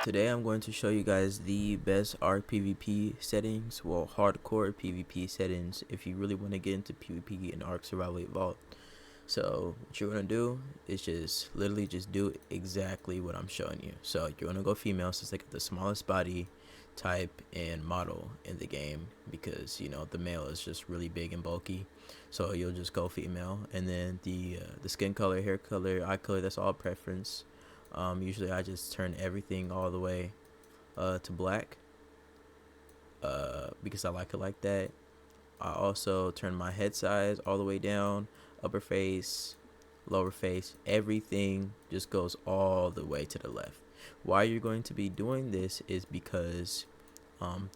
Today I'm going to show you guys the best ARK PvP settings, well hardcore PvP settings if you really want to get into PvP and ARK Survival Evolved. So what you're going to do is just literally just do exactly what I'm showing you. So you're going to go female since they got the smallest body type and model in the game, because you know the male is just really big and bulky, so you'll just go female. And then the skin color, hair color, eye color, that's all preference. Usually I just turn everything all the way to black because I like it like that. I also turn my head size all the way down, upper face, lower face, everything just goes all the way to the left. Why you're going to be doing this is because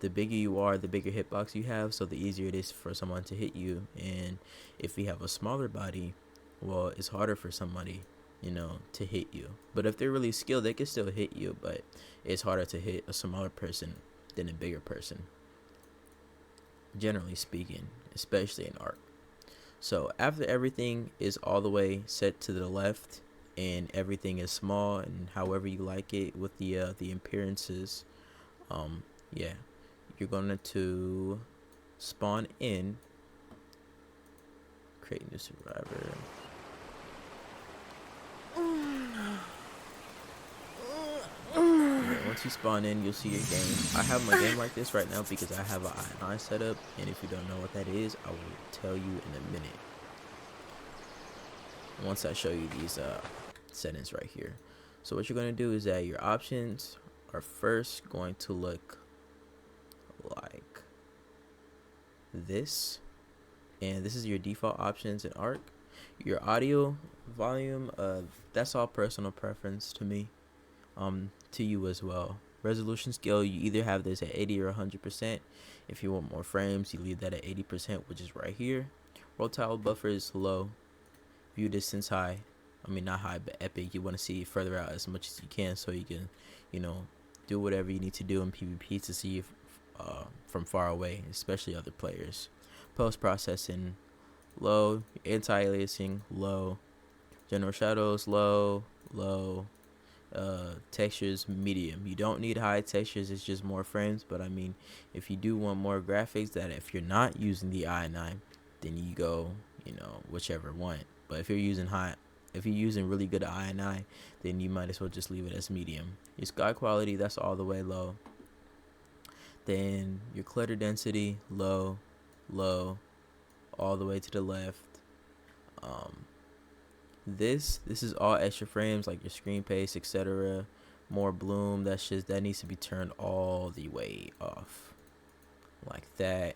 the bigger you are, the bigger hitbox you have, so the easier it is for someone to hit you. And if you have a smaller body, well, it's harder for somebody, you know, to hit you. But if they're really skilled, they can still hit you, but it's harder to hit a smaller person than a bigger person, generally speaking, especially in ARK. So after everything is all the way set to the left and everything is small and however you like it with the appearances, yeah, you're going to spawn in, create new survivor. Once you spawn in, you'll see your game. I have my game like this right now because I have an I9 setup, and if you don't know what that is, I will tell you in a minute once I show you these settings right here. So what you're going to do is that your options are first going to look like this, and this is your default options in ARK. Your audio volume, that's all personal preference to me, to you as well. Resolution scale, you either have this at 80 or 100%. If you want more frames, you leave that at 80%, which is right here. Roll tile buffer is low. View distance high. I mean, not high, but epic. You want to see further out as much as you can, so you can, you know, do whatever you need to do in PvP to see if, from far away, especially other players. Post processing low. Anti-aliasing low. General shadows low. Textures medium. You don't need high textures, it's just more frames, but I mean, if you do want more graphics, that if you're not using the i9, then you go, you know, whichever one. But if you're using really good i9, then you might as well just leave it as medium. Your sky quality, that's all the way low. Then your clutter density low, all the way to the left. This is all extra frames, like your screen pace, etc. More bloom, that needs to be turned all the way off, like that.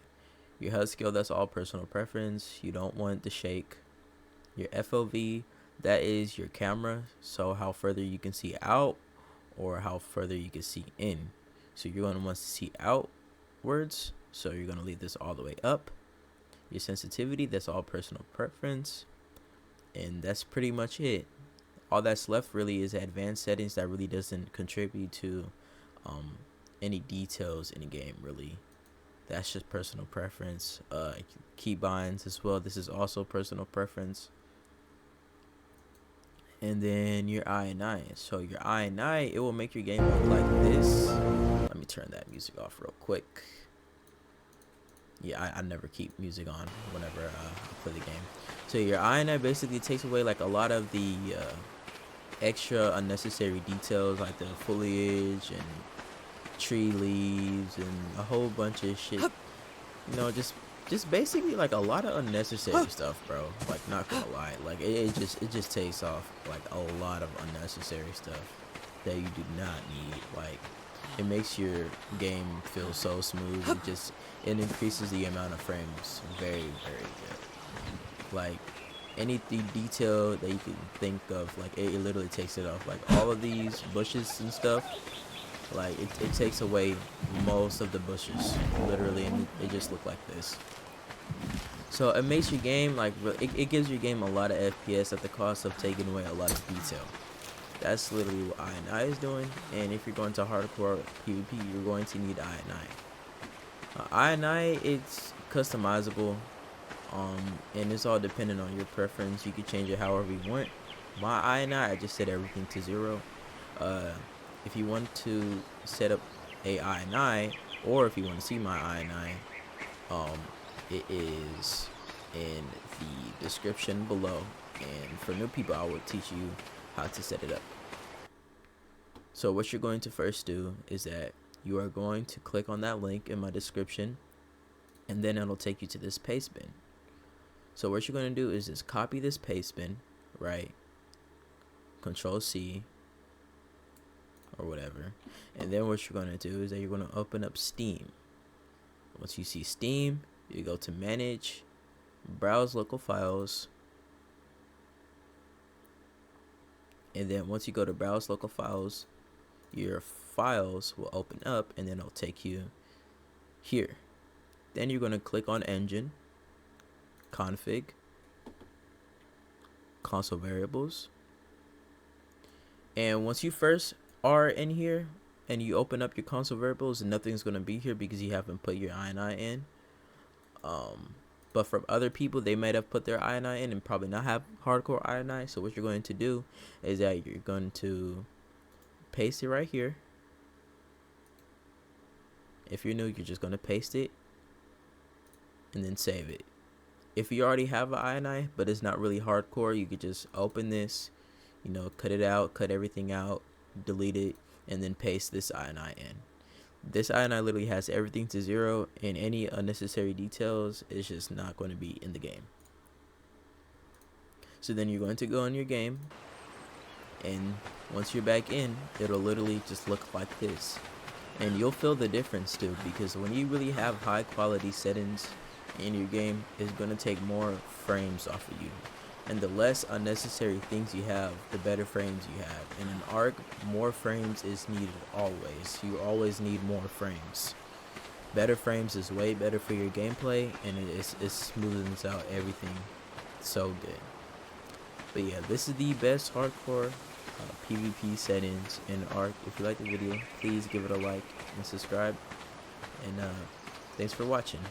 Your HUD scale, that's all personal preference. You don't want the shake. Your FOV, that is your camera, so how further you can see out or how further you can see in. So you're going to want to see outwards, so you're going to leave this all the way up. Your sensitivity, that's all personal preference. And that's pretty much it. All that's left really is advanced settings that really doesn't contribute to any details in the game, really. That's just personal preference. Keybinds as well, this is also personal preference. And then your i9. So your i9, it will make your game look like this. Let me turn that music off real quick. Yeah, I never keep music on whenever I play the game. So your i9 basically takes away like a lot of the extra unnecessary details, like the foliage and tree leaves and a whole bunch of shit. You know, just basically like a lot of unnecessary stuff, bro. Like, not gonna lie, like it just takes off like a lot of unnecessary stuff that you do not need. Like, it makes your game feel so smooth. It increases the amount of frames very, very good. Like, any detail that you can think of, like it literally takes it off. Like all of these bushes and stuff, like it takes away most of the bushes, literally, and it just look like this. So it makes your game like it gives your game a lot of FPS at the cost of taking away a lot of detail. That's literally what i9 is doing. And if you're going to hardcore PvP, you're going to need i9. i9, it's customizable, and it's all dependent on your preference. You can change it however you want. My i9, I just set everything to 0. if you want to set up a INI, or if you want to see my INI, it is in the description below, and for new people I will teach you how to set it up. So what you're going to first do is that you are going to click on that link in my description, and then it'll take you to this paste bin. So what you're going to do is just copy this paste bin, right? Control C or whatever, and then what you're going to do is that you're going to open up Steam. Once you see Steam, you go to manage, browse local files, and then once you go to browse local files, your files will open up, and then it'll take you here. Then you're going to click on engine, config, console variables, and once you first are in here and you open up your console variables, nothing's going to be here because you haven't put your INI in. But from other people, they might have put their INI in and probably not have hardcore INI. So what you're going to do is that you're going to paste it right here. If you're new, you're just going to paste it and then save it. If you already have an INI but it's not really hardcore, you could just open this, you know, cut it out, cut everything out, delete it, and then paste this INI in. This INI literally has everything to 0, and any unnecessary details is just not going to be in the game. So then you're going to go in your game, and once you're back in, it'll literally just look like this. And you'll feel the difference too, because when you really have high quality settings in your game, it's going to take more frames off of you. And the less unnecessary things you have, the better frames you have. And in ARK, more frames is needed always. You always need more frames. Better frames is way better for your gameplay, and it smoothens out everything so good. But yeah, this is the best hardcore PvP settings in ARK. If you like the video, please give it a like and subscribe. And thanks for watching.